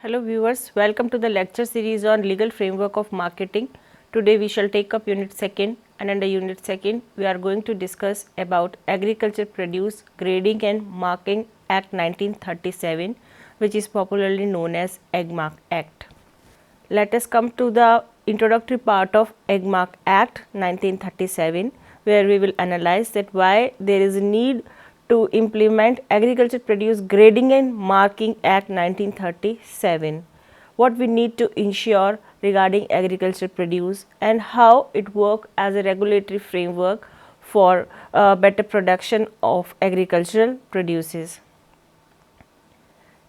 Hello viewers, welcome to the lecture series on legal framework of marketing. Today we shall take up unit 2nd, and under unit 2nd we are going to discuss about Agriculture Produce Grading and Marking Act 1937, which is popularly known as AgMark Act. Let us come to the introductory part of AgMark Act 1937, where we will analyze that why there is a need to implement Agriculture Produce Grading and Marking Act 1937, what we need to ensure regarding agriculture produce and how it works as a regulatory framework for better production of agricultural produces.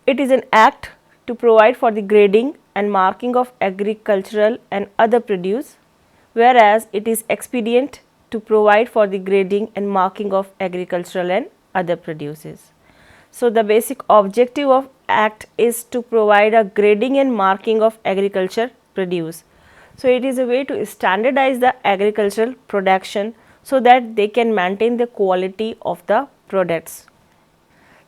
It is an act to provide for the grading and marking of agricultural and other produce, whereas it is expedient to provide for the grading and marking of agricultural and other produces. So, the basic objective of act is to provide a grading and marking of agriculture produce. So, it is a way to standardize the agricultural production so that they can maintain the quality of the products.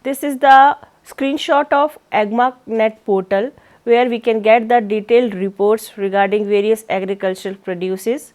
This is the screenshot of AgMarkNet portal, where we can get the detailed reports regarding various agricultural produces.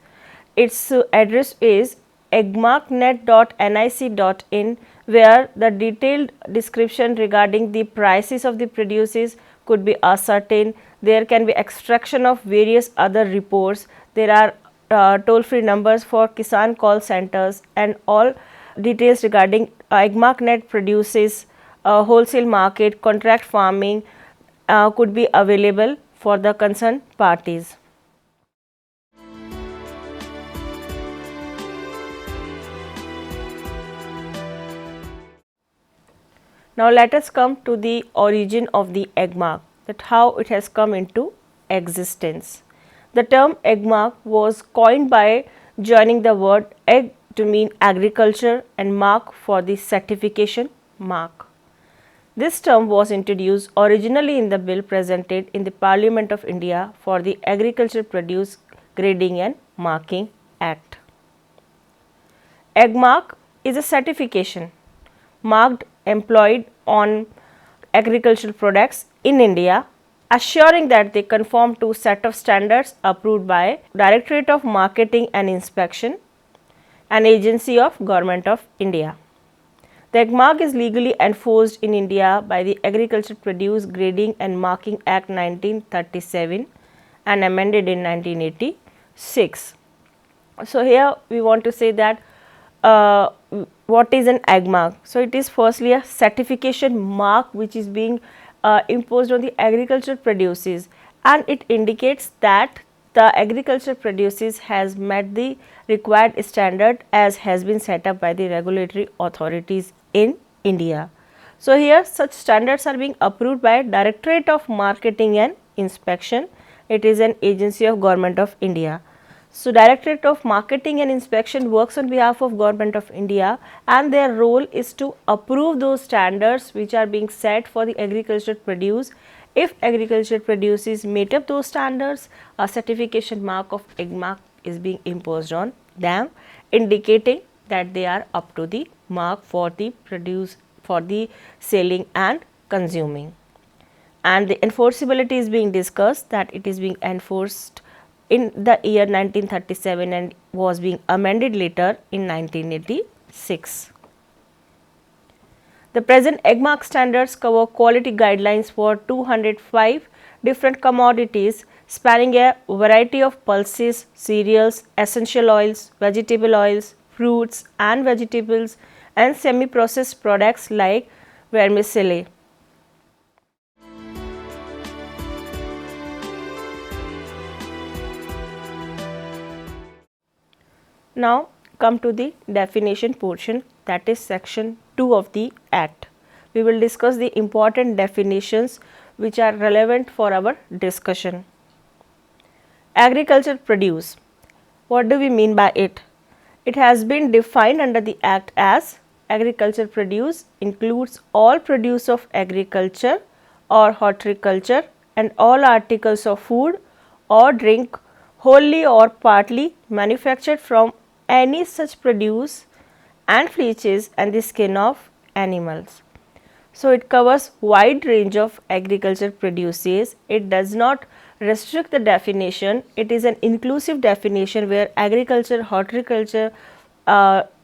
Its address is agmarknet.nic.in, where the detailed description regarding the prices of the produces could be ascertained. There can be extraction of various other reports. There are toll-free numbers for Kisan call centers, and all details regarding AgMarkNet produces, wholesale market, contract farming could be available for the concerned parties. Now, let us come to the origin of the AgMark, that how it has come into existence. The term AgMark was coined by joining the word ag to mean agriculture and mark for the certification mark. This term was introduced originally in the bill presented in the Parliament of India for the Agriculture Produce Grading and Marking Act. AgMark is a certification marked employed on agricultural products in India, assuring that they conform to set of standards approved by Directorate of Marketing and Inspection, an agency of Government of India. The AgMark is legally enforced in India by the Agriculture Produce Grading and Marking Act 1937 and amended in 1986. So, here we want to say that what is an AgMark? So, it is firstly a certification mark which is being imposed on the agricultural produces, and it indicates that the agricultural produces has met the required standard as has been set up by the regulatory authorities in India. So, here such standards are being approved by Directorate of Marketing and Inspection. It is an agency of Government of India. So, Directorate of Marketing and Inspection works on behalf of Government of India, and their role is to approve those standards which are being set for the agricultural produce. If agricultural produces meet up those standards, a certification mark of AgMark is being imposed on them, indicating that they are up to the mark for the produce, for the selling and consuming. And the enforceability is being discussed, that it is being enforced in the year 1937 and was being amended later in 1986. The present AgMark standards cover quality guidelines for 205 different commodities spanning a variety of pulses, cereals, essential oils, vegetable oils, fruits and vegetables, and semi-processed products like vermicelli. Now, come to the definition portion, that is section 2 of the Act. We will discuss the important definitions which are relevant for our discussion. Agricultural produce. What do we mean by it? It has been defined under the Act as agricultural produce includes all produce of agriculture or horticulture and all articles of food or drink wholly or partly manufactured from any such produce and fleeces and the skin of animals. So it covers wide range of agriculture produces. It does not restrict the definition. It is an inclusive definition where agriculture, horticulture,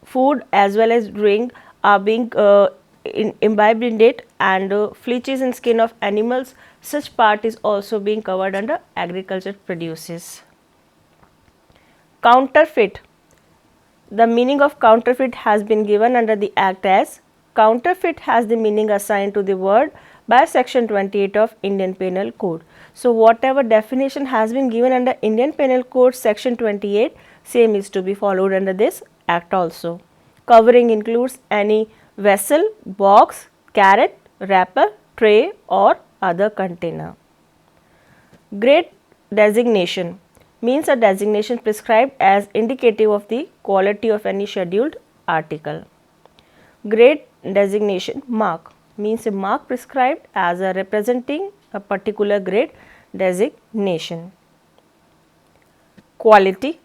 food as well as drink are being imbibed in it, and fleeces and skin of animals, such part is also being covered under agriculture produces. Counterfeit. The meaning of counterfeit has been given under the Act as counterfeit has the meaning assigned to the word by section 28 of Indian Penal Code. So whatever definition has been given under Indian Penal Code section 28, same is to be followed under this act also. Covering includes any vessel, box, carrot, wrapper, tray or other container. Grade designation means a designation prescribed as indicative of the quality of any scheduled article. Grade designation mark means a mark prescribed as a representing a particular grade designation. Quality.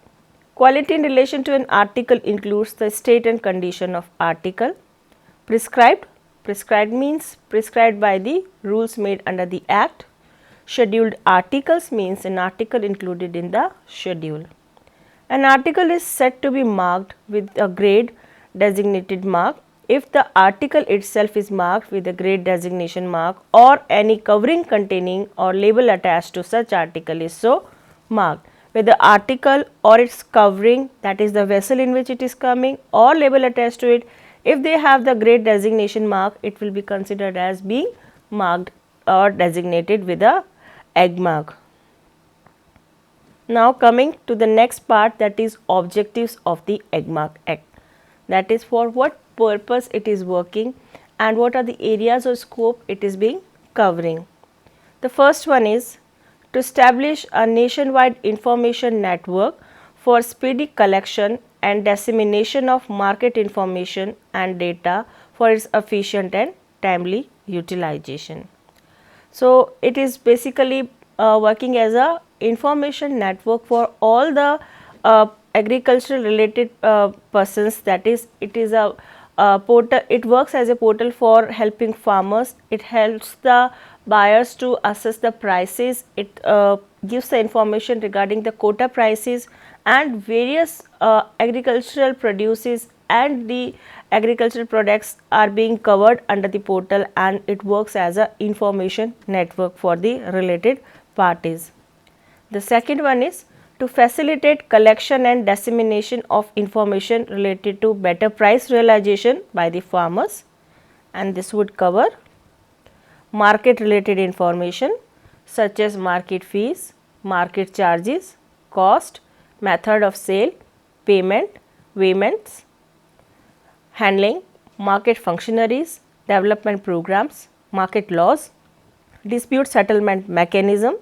Quality in relation to an article includes the state and condition of article. Prescribed. Prescribed means prescribed by the rules made under the Act. Scheduled articles means an article included in the schedule. An article is said to be marked with a grade designated mark if the article itself is marked with a grade designation mark or any covering containing or label attached to such article is so marked. Whether the article or its covering, that is the vessel in which it is coming, or label attached to it, if they have the grade designation mark, it will be considered as being marked or designated with a egg mark. Now coming to the next part, that is objectives of the Egg Mark Act, that is for what purpose it is working and what are the areas or scope it is being covering. The first one is to establish a nationwide information network for speedy collection and dissemination of market information and data for its efficient and timely utilization. So it is basically working as a information network for all the agricultural related persons, that is it is a portal. It works as a portal for helping farmers. It helps the buyers to assess the prices. It gives the information regarding the quota prices and various agricultural produces and the agricultural products are being covered under the portal, and it works as a information network for the related parties. The second one is to facilitate collection and dissemination of information related to better price realization by the farmers, and this would cover market related information such as market fees, market charges, cost, method of sale, payment, payments, handling, market functionaries, development programs, market laws, dispute settlement mechanism,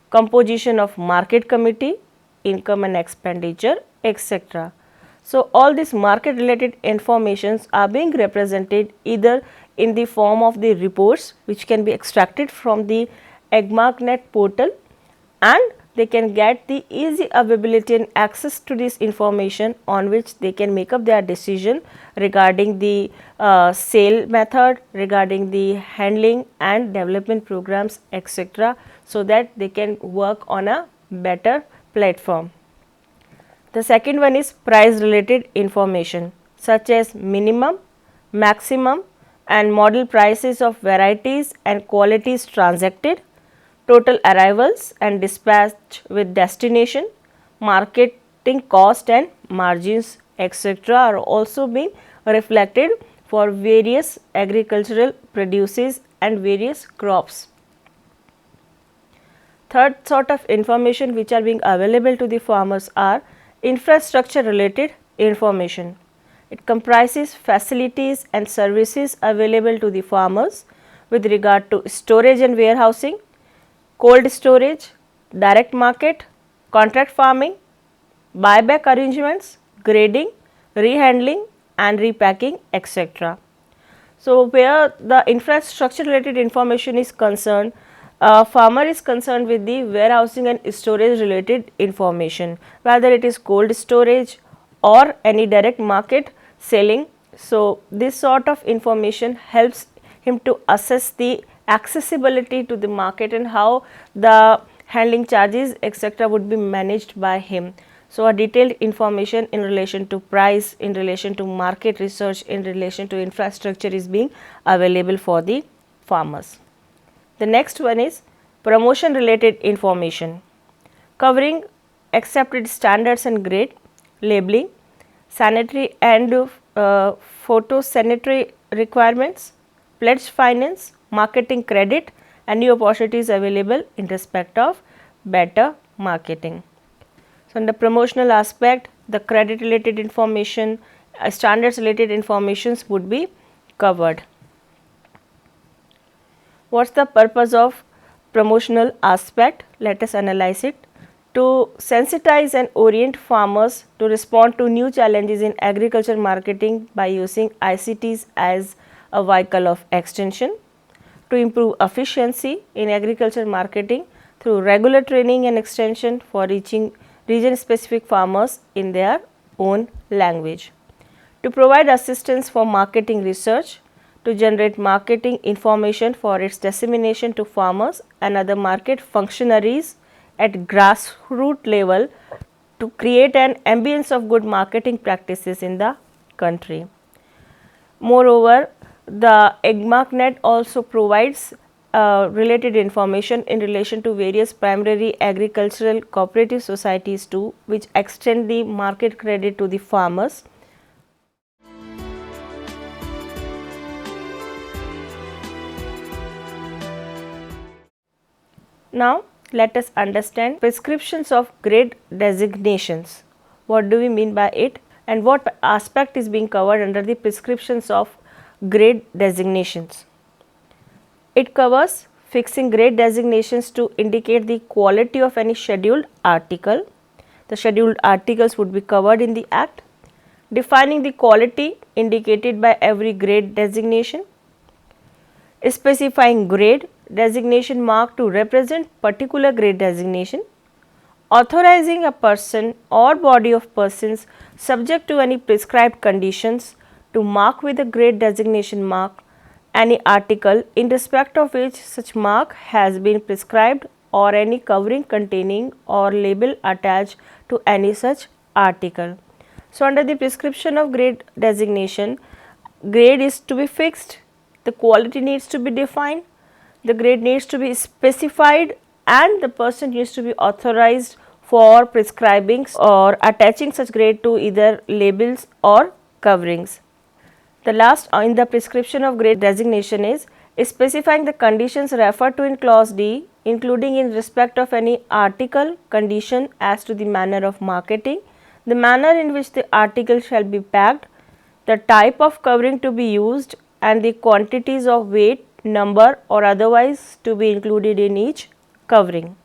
composition of market committee, income and expenditure, etc. So all these market related informations are being represented either in the form of the reports which can be extracted from the EggMarkNet portal, and they can get the easy availability and access to this information on which they can make up their decision regarding the sale method, regarding the handling and development programs, etc., so that they can work on a better platform. The second one is price related information such as minimum, maximum and model prices of varieties and qualities transacted, total arrivals and dispatch with destination, marketing cost and margins, etc. are also being reflected for various agricultural produces and various crops. Third sort of information which are being available to the farmers are infrastructure related information. It comprises facilities and services available to the farmers with regard to storage and warehousing, cold storage, direct market, contract farming, buyback arrangements, grading, rehandling and repacking, etc. So where the infrastructure related information is concerned, farmer is concerned with the warehousing and storage related information, whether it is cold storage or any direct market selling. So this sort of information helps him to assess the accessibility to the market and how the handling charges etc. would be managed by him. So, a detailed information in relation to price, in relation to market research, in relation to infrastructure is being available for the farmers. The next one is promotion related information covering accepted standards and grade, labeling, sanitary and photosanitary requirements, pledged finance, marketing credit and new opportunities available in respect of better marketing. So, in the promotional aspect, the credit related information, standards related informations would be covered. What is the purpose of promotional aspect? Let us analyze it. To sensitize and orient farmers to respond to new challenges in agriculture marketing by using ICTs as a vehicle of extension, to improve efficiency in agriculture marketing through regular training and extension for reaching region specific farmers in their own language, to provide assistance for marketing research, to generate marketing information for its dissemination to farmers and other market functionaries at grassroots level, to create an ambience of good marketing practices in the country. Moreover, the AgMarkNet also provides related information in relation to various primary agricultural cooperative societies too, which extend the market credit to the farmers. Now, let us understand prescriptions of grade designations. What do we mean by it and what aspect is being covered under the prescriptions of grade designations? It covers fixing grade designations to indicate the quality of any scheduled article. The scheduled articles would be covered in the Act. Defining the quality indicated by every grade designation. Specifying grade designation mark to represent particular grade designation. Authorizing a person or body of persons subject to any prescribed conditions to mark with a grade designation mark any article in respect of which such mark has been prescribed or any covering containing or label attached to any such article. So, under the prescription of grade designation, grade is to be fixed, the quality needs to be defined, the grade needs to be specified and the person needs to be authorized for prescribing or attaching such grade to either labels or coverings. The last in the prescription of grade designation is specifying the conditions referred to in clause D, including in respect of any article condition as to the manner of marketing, the manner in which the article shall be packed, the type of covering to be used and the quantities of weight, number or otherwise to be included in each covering.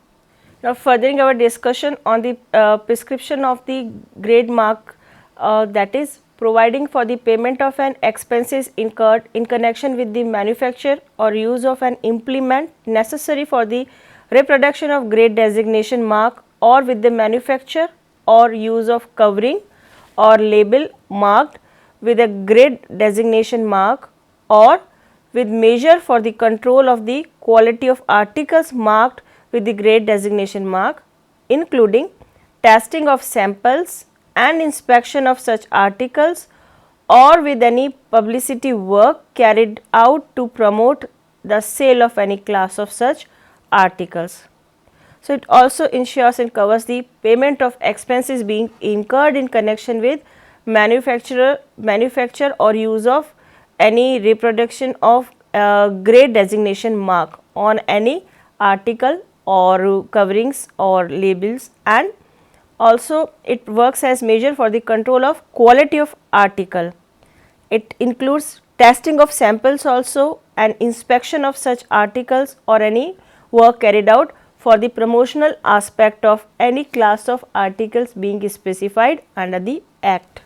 Now, furthering our discussion on the prescription of the grade mark, that is providing for the payment of an expenses incurred in connection with the manufacture or use of an implement necessary for the reproduction of grade designation mark or with the manufacture or use of covering or label marked with a grade designation mark or with measure for the control of the quality of articles marked with the grade designation mark, including testing of samples and inspection of such articles or with any publicity work carried out to promote the sale of any class of such articles. So, it also ensures and covers the payment of expenses being incurred in connection with manufacture or use of any reproduction of grade designation mark on any article or coverings or labels, and also it works as measure for the control of quality of article. It includes testing of samples also and inspection of such articles or any work carried out for the promotional aspect of any class of articles being specified under the Act.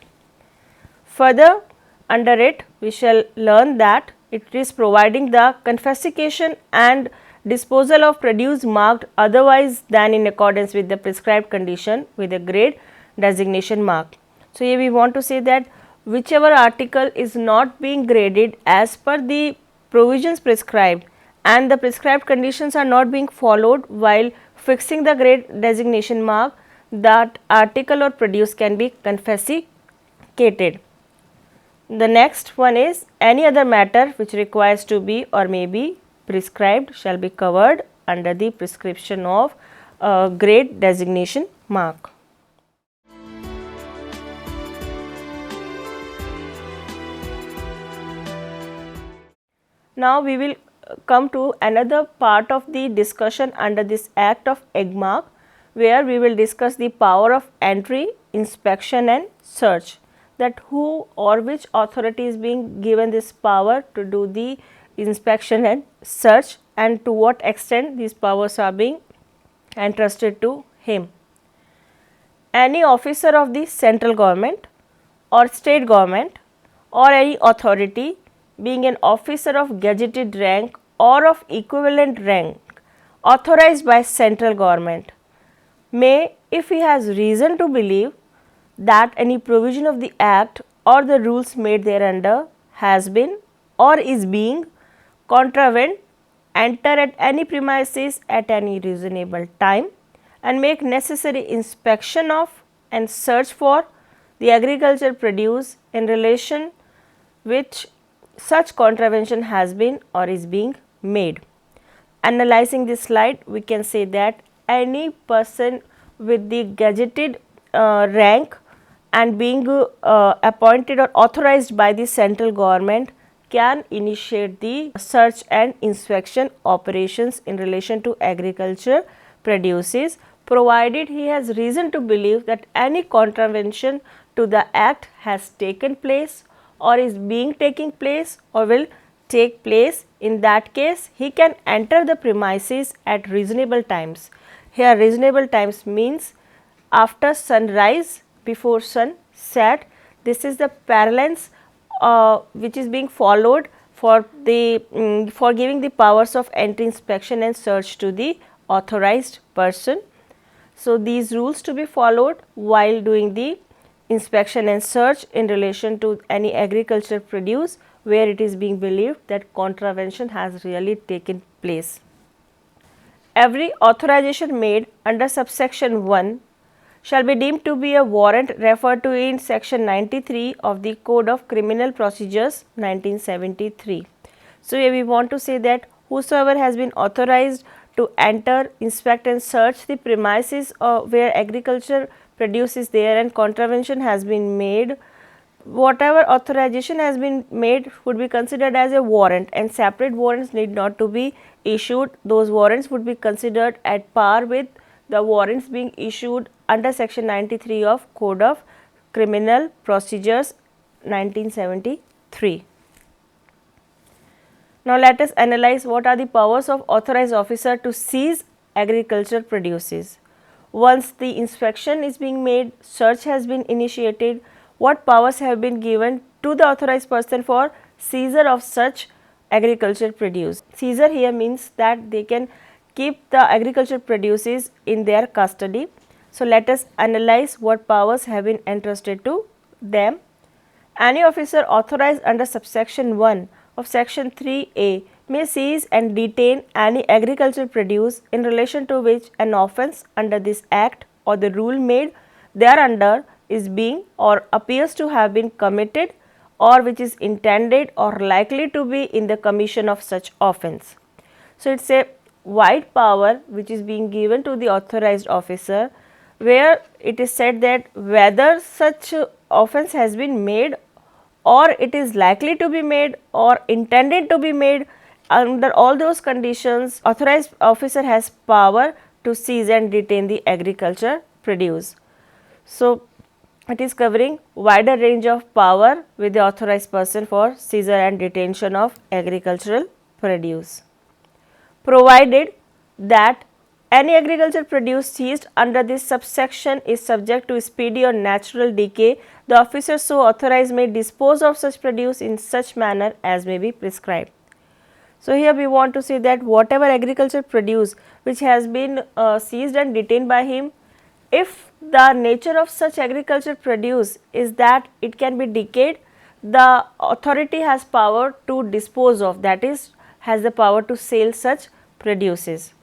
Further, under it we shall learn that it is providing the confiscation and disposal of produce marked otherwise than in accordance with the prescribed condition with a grade designation mark. So, here we want to say that whichever article is not being graded as per the provisions prescribed and the prescribed conditions are not being followed while fixing the grade designation mark, that article or produce can be confiscated. The next one is any other matter which requires to be or may be prescribed shall be covered under the prescription of grade designation mark. Now we will come to another part of the discussion under this Act of EGMARK, where we will discuss the power of entry, inspection and search, that who or which authority is being given this power to do the inspection and search and to what extent these powers are being entrusted to him. Any officer of the central government or state government or any authority being an officer of gazetted rank or of equivalent rank authorized by central government may, if he has reason to believe that any provision of the act or the rules made thereunder has been or is being contravened, enter at any premises at any reasonable time and make necessary inspection of and search for the agricultural produce in relation which such contravention has been or is being made. Analyzing this slide, we can say that any person with the gazetted rank and being appointed or authorized by the central government can initiate the search and inspection operations in relation to agriculture produces, provided he has reason to believe that any contravention to the act has taken place or is being taking place or will take place. In that case, he can enter the premises at reasonable times. Here reasonable times means after sunrise, before sunset. This is the parlance which is being followed for the for giving the powers of entry, inspection and search to the authorized person. So, these rules to be followed while doing the inspection and search in relation to any agricultural produce where it is being believed that contravention has really taken place. Every authorization made under subsection 1 shall be deemed to be a warrant referred to in section 93 of the Code of Criminal Procedures 1973. So, here we want to say that whosoever has been authorized to enter, inspect and search the premises where agriculture produce is there and contravention has been made, whatever authorization has been made would be considered as a warrant and separate warrants need not to be issued. Those warrants would be considered at par with the warrants being issued under section 93 of Code of Criminal Procedures 1973. Now, let us analyze what are the powers of authorized officer to seize agricultural produces. Once the inspection is being made, search has been initiated, what powers have been given to the authorized person for seizure of such agricultural produce. Seizure here means that they can keep the agricultural produces in their custody. So, let us analyze what powers have been entrusted to them. Any officer authorized under subsection 1 of section 3A may seize and detain any agricultural produce in relation to which an offence under this act or the rule made thereunder is being or appears to have been committed or which is intended or likely to be in the commission of such offence. So, it is a wide power which is being given to the authorized officer, where it is said that whether such offence has been made or it is likely to be made or intended to be made, under all those conditions authorized officer has power to seize and detain the agriculture produce. So, it is covering wider range of power with the authorized person for seizure and detention of agricultural produce. Provided that any agricultural produce seized under this subsection is subject to speedy or natural decay, the officer so authorized may dispose of such produce in such manner as may be prescribed. So, here we want to say that whatever agricultural produce which has been seized and detained by him, if the nature of such agricultural produce is that it can be decayed, the authority has power to dispose of, that is, has the power to sell such produces.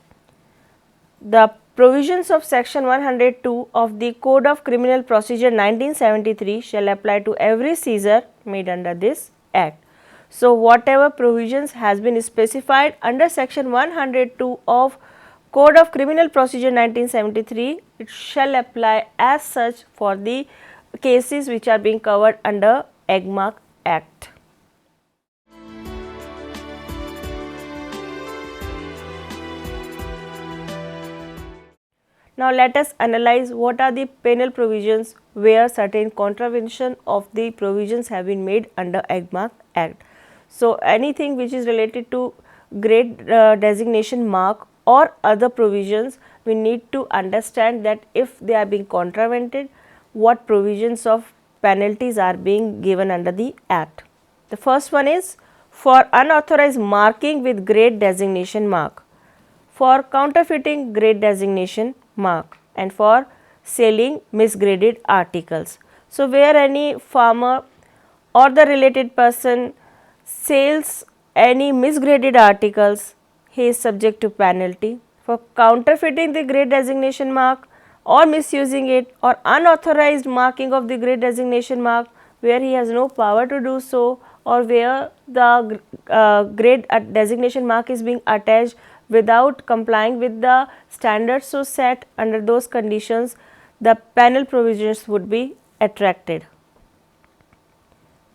The provisions of section 102 of the Code of Criminal Procedure 1973 shall apply to every seizure made under this act. So, whatever provisions has been specified under section 102 of Code of Criminal Procedure 1973, it shall apply as such for the cases which are being covered under AGMARK Act. Now, let us analyze what are the penal provisions where certain contravention of the provisions have been made under AGMARK Act. So, anything which is related to grade designation mark or other provisions, we need to understand that if they are being contravened, what provisions of penalties are being given under the Act. The first one is for unauthorized marking with grade designation mark, for counterfeiting grade designation mark, and for selling misgraded articles. So, where any farmer or the related person sells any misgraded articles, he is subject to penalty. For counterfeiting the grade designation mark or misusing it, or unauthorized marking of the grade designation mark where he has no power to do so, or where the grade designation mark is being attached without complying with the standards so set, under those conditions the penal provisions would be attracted.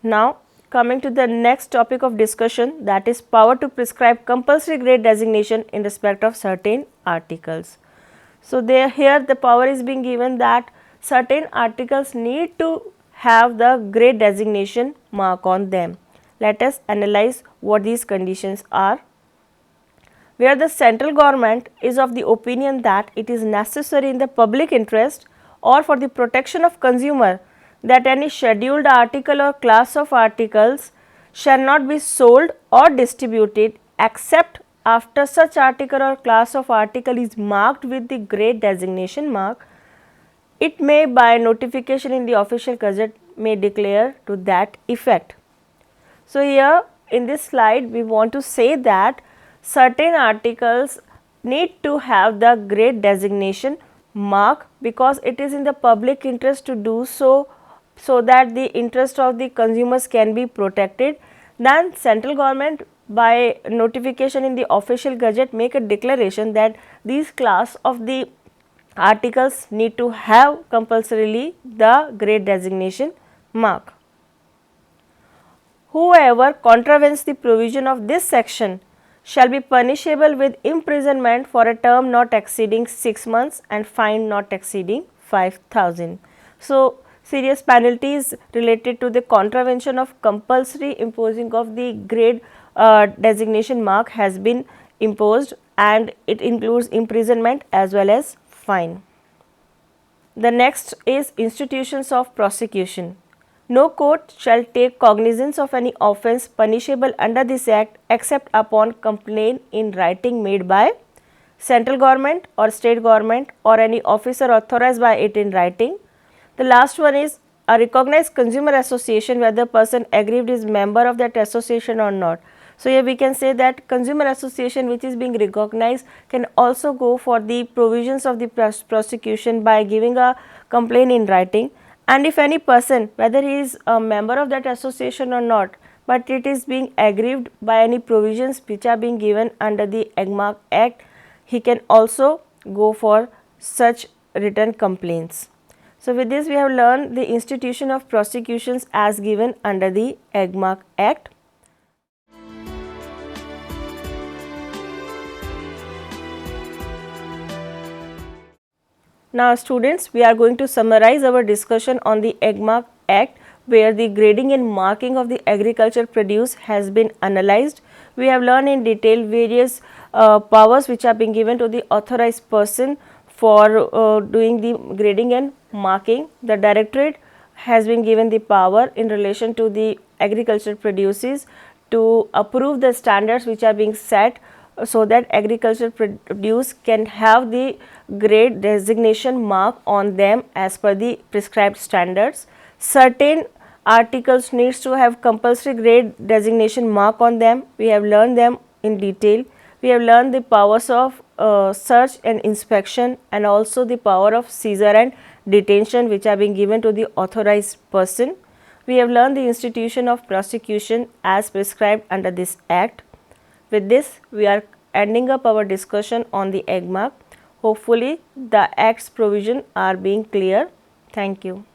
Now, coming to the next topic of discussion, that is power to prescribe compulsory grade designation in respect of certain articles. So, here the power is being given that certain articles need to have the grade designation mark on them. Let us analyze what these conditions are. Where the central government is of the opinion that it is necessary in the public interest or for the protection of consumer that any scheduled article or class of articles shall not be sold or distributed except after such article or class of article is marked with the grade designation mark, it may by notification in the official gazette may declare to that effect. So, here in this slide we want to say that certain articles need to have the grade designation mark because it is in the public interest to do so, so that the interest of the consumers can be protected. Then central government by notification in the official gazette make a declaration that these class of the articles need to have compulsorily the grade designation mark. Whoever contravenes the provision of this section shall be punishable with imprisonment for a term not exceeding 6 months and fine not exceeding 5,000. So, serious penalties related to the contravention of compulsory imposing of the grade designation mark has been imposed, and it includes imprisonment as well as fine. The next is institutions of prosecution. No court shall take cognizance of any offence punishable under this act except upon complaint in writing made by central government or state government or any officer authorized by it in writing. The last one is a recognized consumer association, whether person aggrieved is member of that association or not. So, here we can say that consumer association which is being recognized can also go for the provisions of the prosecution by giving a complaint in writing. And if any person, whether he is a member of that association or not, but it is being aggrieved by any provisions which are being given under the AGMARK Act, he can also go for such written complaints. So, with this we have learned the institution of prosecutions as given under the AGMARK Act. Now, students, we are going to summarize our discussion on the AGMARK Act, where the grading and marking of the agricultural produce has been analyzed. We have learned in detail various powers which are being given to the authorized person for doing the grading and marking. The directorate has been given the power in relation to the agricultural produces to approve the standards which are being set so that agricultural produce can have the grade designation mark on them as per the prescribed standards. Certain Articles needs to have compulsory grade designation mark on them. We have learned them in detail. We have learned the powers of search and inspection, and also the power of seizure and detention which are being given to the authorized person. We have learned the institution of prosecution as prescribed under this act. With this, we are ending up our discussion on the egg mark. Hopefully, the act's provision are being clear. Thank you.